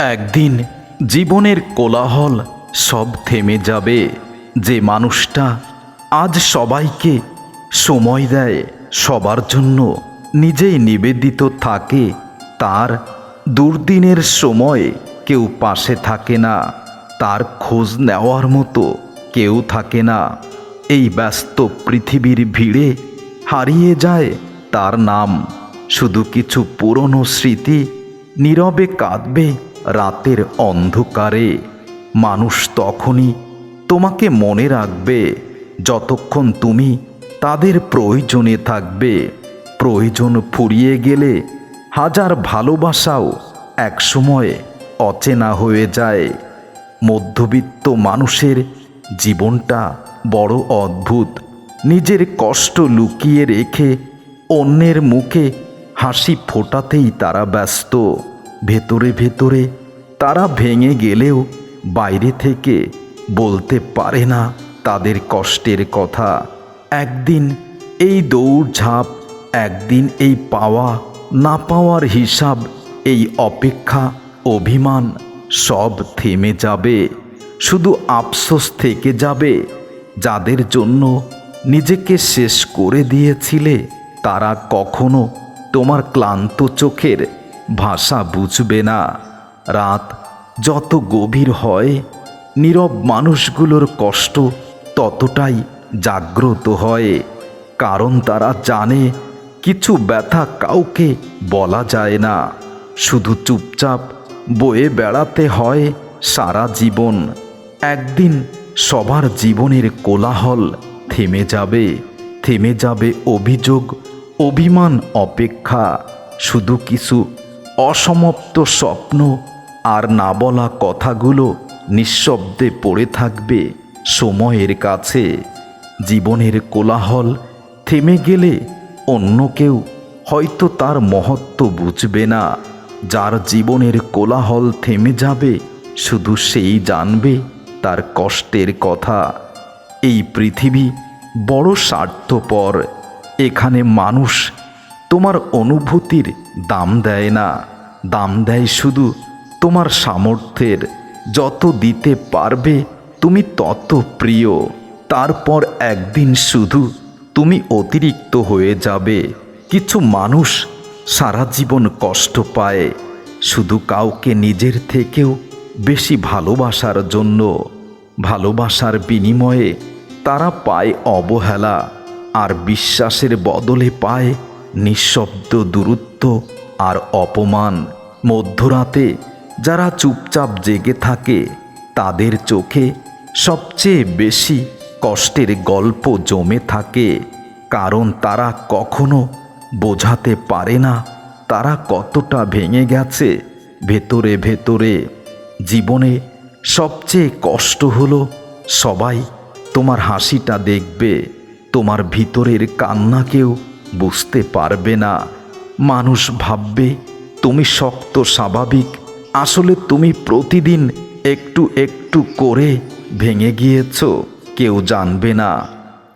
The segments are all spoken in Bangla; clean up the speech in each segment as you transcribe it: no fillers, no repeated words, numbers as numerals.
একদিন জীবনের কোলাহল সব থেমে যাবে। যে মানুষটা আজ সবাইকে সময় দেয়, সবার জন্য নিজেই নিবেদিত থাকে, তার দুর্দিনের সময় কেউ পাশে থাকে না, তার খোঁজ নেওয়ার মতো কেউ থাকে না। এই ব্যস্ত পৃথিবীর ভিড়ে হারিয়ে যায় তার নাম। শুধু কিছু পুরনো স্মৃতি নীরবে কাঁদবে রাতের অন্ধকারে। মানুষ তখনই তোমাকে মনে রাখবে যতক্ষণ তুমি তাদের প্রয়োজনে থাকবে। প্রয়োজন ফুরিয়ে গেলে হাজার ভালোবাসাও একসময় অচেনা হয়ে যায়। মধ্যবিত্ত মানুষের জীবনটা বড় অদ্ভুত। নিজের কষ্ট লুকিয়ে রেখে অন্যের মুখে হাসি ফোটাতেই তারা ব্যস্ত। ভেতরে ভেতরে তারা ভেঙে গেলেও বাইরে থেকে বলতে পারে না তাদের কষ্টের কথা। একদিন এই দৌড়ঝাঁপ, একদিন এই পাওয়া না পাওয়ার হিসাব, এই অপেক্ষা, অভিমান সব থেমে যাবে। শুধু আফসোস থেকে যাবে। যাদের জন্য নিজেকে শেষ করে দিয়েছিলে তারা কখনো তোমার ক্লান্ত চোখের ভাষা বুঝবে না। রাত যত গভীর হয়, নীরব মানুষগুলোর কষ্ট ততটাই জাগ্রত হয়। কারণ তারা জানে কিছু ব্যথা কাউকে বলা যায় না, শুধু চুপচাপ বয়ে বেড়াতে হয় সারা জীবন। একদিন সবার জীবনের কোলাহল থেমে যাবে, থেমে যাবে অভিযোগ, অভিমান, অপেক্ষা। শুধু কিছু অসমাপ্ত স্বপ্ন আর না বলা কথাগুলো নিঃশব্দে পড়ে থাকবে সময়ের কাছে। জীবনের কোলাহল থেমে গেলে অন্য কেউ হয়তো তার মহত্ব বুঝবে না। যার জীবনের কোলাহল থেমে যাবে শুধু সেই জানবে তার কষ্টের কথা। এই পৃথিবী বড় স্বার্থপর। এখানে মানুষ তোমার অনুভূতির দাম দেয় না, দাম দেয় শুধু তোমার সামর্থ্যের। যত দিতে পারবে তুমি তত প্রিয়। তারপর একদিন শুধু তুমি অতিরিক্ত হয়ে যাবে। কিছু মানুষ সারা জীবন কষ্ট পায় শুধু কাউকে নিজের থেকেও বেশি ভালোবাসার জন্য। ভালোবাসার বিনিময়ে তারা পায় অবহেলা, আর বিশ্বাসের বদলে পায় নিঃশব্দ দূরত্ব আর অপমান। মধ্যরাতে যারা চুপচাপ জেগে থাকে তাদের চোখে সবচেয়ে বেশি কষ্টের গল্প জমে থাকে। কারণ তারা কখনো বোঝাতে পারে না তারা কতটা ভেঙে গেছে ভেতরে ভেতরে। জীবনে সবচেয়ে কষ্ট হলো সবাই তোমার হাসিটা দেখবে, তোমার ভিতরের কান্না কেউ বুঝতে পারবে না। মানুষ ভাববে তুমি শক্ত, স্বাভাবিক, আসলে তুমি প্রতিদিন একটু একটু করে ভেঙে গিয়েছ। কেউ জানবে না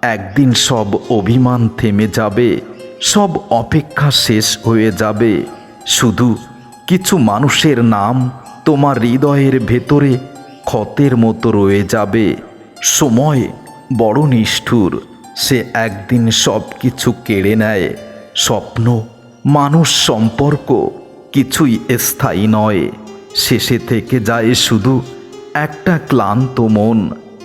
একদিন সব অভিমান থেমে যাবে, সব অপেক্ষা শেষ হয়ে যাবে। শুধু কিছু মানুষের নাম তোমার হৃদয়ের ভেতরে ক্ষতের মতো রয়ে যাবে। সময় বড় নিষ্ঠুর, সে একদিন সব কিছু কেড়ে নেয়। স্বপ্ন, মানুষ, সম্পর্ক কিছুই স্থায়ী নয়। শেষে থেকে যায় শুধু একটা ক্লান্ত মন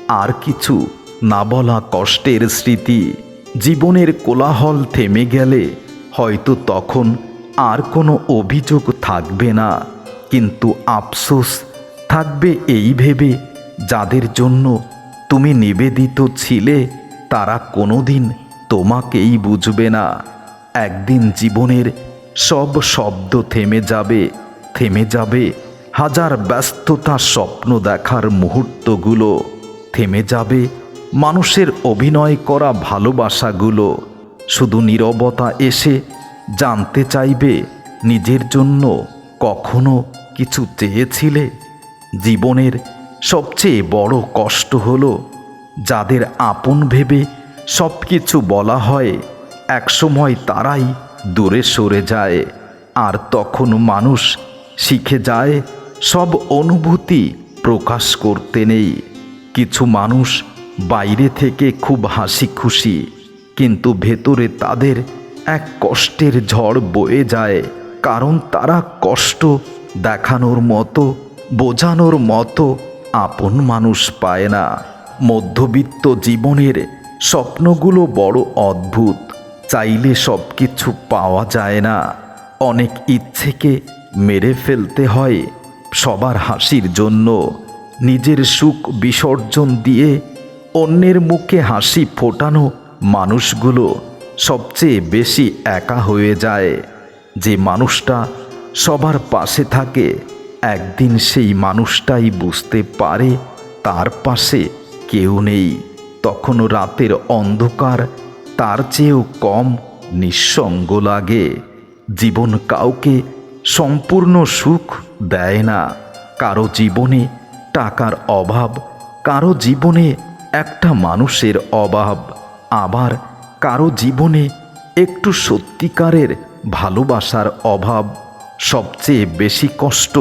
আর কিছু না বলা কষ্টের স্মৃতি। জীবনের কোলাহল থেমে গেলে হয়তো তখন আর কোনো অভিযোগ থাকবে না, কিন্তু আফসোস থাকবে এই ভেবে যাদের জন্য তুমি নিবেদিত ছিলে তারা কোনোদিন তোমাকেই বুঝবে না। একদিন জীবনের সব শব্দ থেমে যাবে, থেমে যাবে হাজার ব্যস্ততা, স্বপ্ন দেখার মুহূর্তগুলো, থেমে যাবে মানুষের অভিনয় করা ভালোবাসাগুলো। শুধু নীরবতা এসে জানতে চাইবে নিজের জন্য কখনো কিছু চেয়েছিলে। জীবনের সবচেয়ে বড় কষ্ট হলো যাদের আপন ভেবে সব কিছু বলা হয় একসময় তারাই দূরে সরে যায়। আর তখন মানুষ শিখে যায় সব অনুভূতি প্রকাশ করতে নেই। কিছু মানুষ বাইরে থেকে খুব হাসি খুশি, কিন্তু ভেতরে তাদের এক কষ্টের ঝড় বয়ে যায়, কারণ তারা কষ্ট দেখানোর মতো, বোঝানোর মতো আপন মানুষ পায় না। মধ্যবিত্ত জীবনের স্বপ্নগুলো বড় অদ্ভুত। চাইলে সব কিছু পাওয়া যায় না। অনেক ইচ্ছেকে মেরে ফেলতে হয় সবার হাসির জন্য। নিজের সুখ বিসর্জন দিয়ে অন্যের মুখে হাসি ফোটানো মানুষগুলো সবচেয়ে বেশি একা হয়ে যায়। যে মানুষটা সবার পাশে থাকে, একদিন সেই মানুষটাই বুঝতে পারে তার পাশে কেউ নেই। তখন রাতের অন্ধকার তার চেয়েও কম নিঃসঙ্গ লাগে। জীবন কাউকে সম্পূর্ণ সুখ দেয় না। কারো জীবনে টাকার অভাব, কারো জীবনে একটা মানুষের অভাব, আবার কারো জীবনে একটু সত্যিকারের ভালোবাসার অভাব। সবচেয়ে বেশি কষ্ট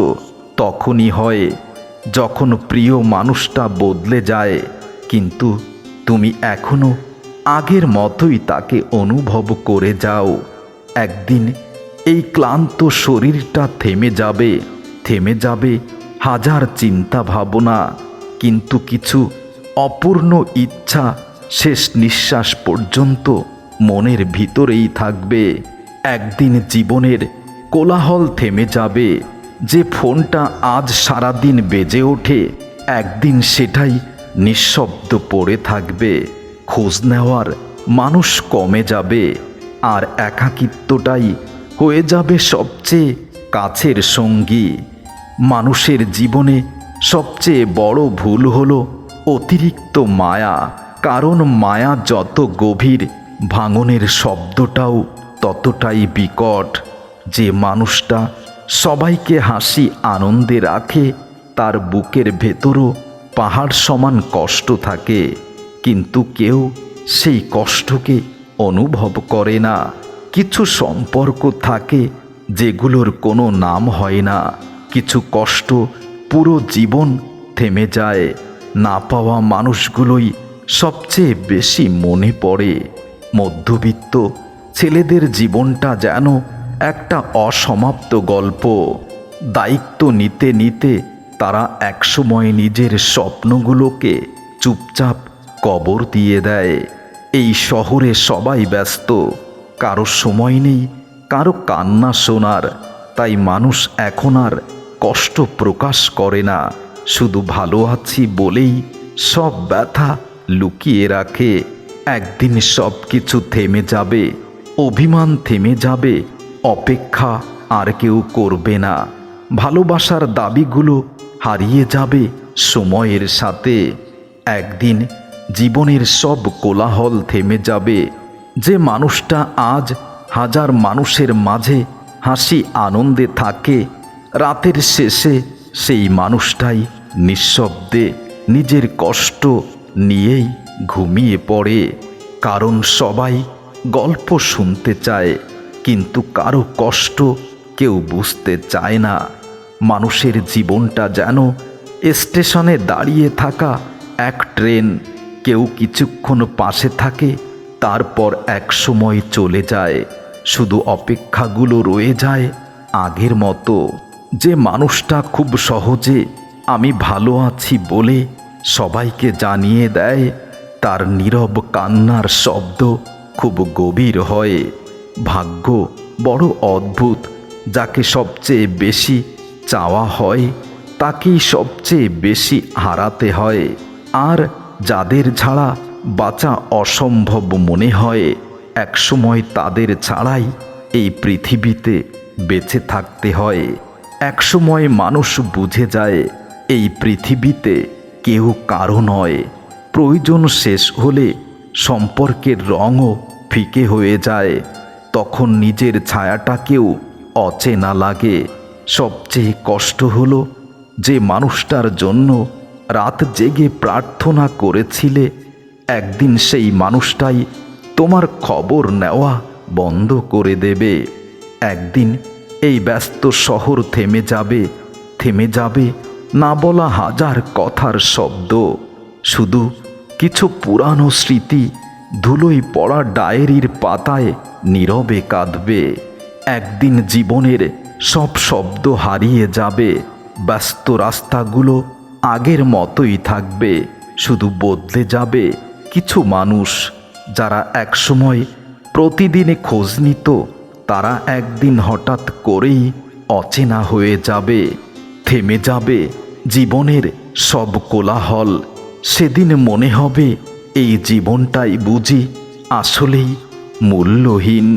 তখনই হয় যখন প্রিয় মানুষটা বদলে যায়, কিন্তু তুমি এখনো আগের মতোই তাকে অনুভব করে যাও। একদিন এই ক্লান্ত শরীরটা থেমে যাবে হাজার চিন্তা ভাবনা, কিন্তু কিছু অপূর্ণ ইচ্ছা শেষ নিঃশ্বাস পর্যন্ত মনের ভিতরেই থাকবে। একদিন জীবনের কোলাহল থেমে যাবে। যে ফোনটা আজ সারাদিন বেজে ওঠে, একদিন সেটাই নিঃশব্দ পড়ে থাকবে। খোঁজ নেওয়ার মানুষ কমে যাবে, আর একাকিত্বটাই হয়ে যাবে সবচেয়ে কাছের সঙ্গী। মানুষের জীবনে সবচেয়ে বড় ভুল হলো অতিরিক্ত মায়া। কারণ মায়া যত গভীর, ভাঙনের শব্দটাও ততটাই বিকট। যে মানুষটা সবাইকে হাসি আনন্দে রাখে, তার বুকের ভেতরও পাহাড় সমান কষ্ট থাকে, কিন্তু কেউ সেই কষ্টকে অনুভব করে না। কিছু সম্পর্ক থাকে যেগুলোর কোনো নাম হয় না। কিছু কষ্ট পুরো জীবন থেমে যায়। না পাওয়া মানুষগুলোই সবচেয়ে বেশি মনে পড়ে। মধ্যবিত্ত ছেলেদের জীবনটা যেন একটা অসমাপ্ত গল্প। দায়িত্ব নিতে নিতে তারা একসময় নিজের স্বপ্নগুলোকে চুপচাপ কবর দিয়ে দেয়। এই শহরে সবাই ব্যস্ত, কারো সময় নেই কারো কান্না শোনার। তাই মানুষ এখন আর কষ্ট প্রকাশ করে না, শুধু ভালো আছি বলেই সব ব্যথা লুকিয়ে রাখে। একদিন সব কিছু থেমে যাবে, অভিমান থেমে যাবে, অপেক্ষা আর কেউ করবে না। ভালোবাসার দাবিগুলো হারিয়ে যাবে সময়ের সাথে। একদিন জীবনের সব কোলাহল থেমে যাবে। যে মানুষটা আজ হাজার মানুষের মাঝে হাসি আনন্দে থাকে, রাতের শেষে সেই মানুষটাই নিঃশব্দে নিজের কষ্ট নিয়েই ঘুমিয়ে পড়ে। কারণ সবাই গল্প শুনতে চায়, কিন্তু কারো কষ্ট কেউ বুঝতে চায় না। মানুষের জীবনটা যেন স্টেশনে দাঁড়িয়ে থাকা এক ট্রেন। কেউ কিছুক্ষণ পাশে থাকে, তারপর এক সময় চলে যায়। শুধু অপেক্ষাগুলো রয়ে যায় আগের মতো। যে মানুষটা খুব সহজে আমি ভালো আছি বলে সবাইকে জানিয়ে দেয়, তার নীরব কান্নার শব্দ খুব গভীর হয়। ভাগ্য বড় অদ্ভুত। যাকে সবচেয়ে বেশি চাওয়া হয়, তাকেই সবচেয়ে বেশি হারাতে হয়। আর যাদের ছাড়া বাঁচা অসম্ভব মনে হয়, একসময় তাদের ছাড়াই এই পৃথিবীতে বেঁচে থাকতে হয়। একসময় মানুষ বুঝে যায় এই পৃথিবীতে কেউ কারো নয়। প্রয়োজন শেষ হলে সম্পর্কের রঙও ফিকে হয়ে যায়। তখন নিজের ছায়াটাকেও অচেনা লাগে। সবচেয়ে কষ্ট হলো যে মানুষটার জন্য রাত জেগে প্রার্থনা করেছিলে, একদিন সেই মানুষটাই তোমার খবর নেওয়া বন্ধ করে দেবে। একদিন এই ব্যস্ত শহর থেমে যাবে, থেমে যাবে না বলা হাজার কথার শব্দ, শুধু কিছু পুরানো স্মৃতি ধুলোয় পড়া ডায়েরির পাতায় নীরবে কাঁদবে। একদিন জীবনের সব শব্দ হারিয়ে যাবে, ব্যস্ত রাস্তাগুলো আগের মতোই থাকবে, শুধু বদলে যাবে কিছু মানুষ। যারা একসময় প্রতিদিনে খোঁজ নিত, তারা একদিন হঠাৎ করেই অচেনা হয়ে যাবে। থেমে যাবে জীবনের সব কোলাহল, সেদিন মনে হবে এই জীবনটাই বুঝি আসলেই মূল্যহীন।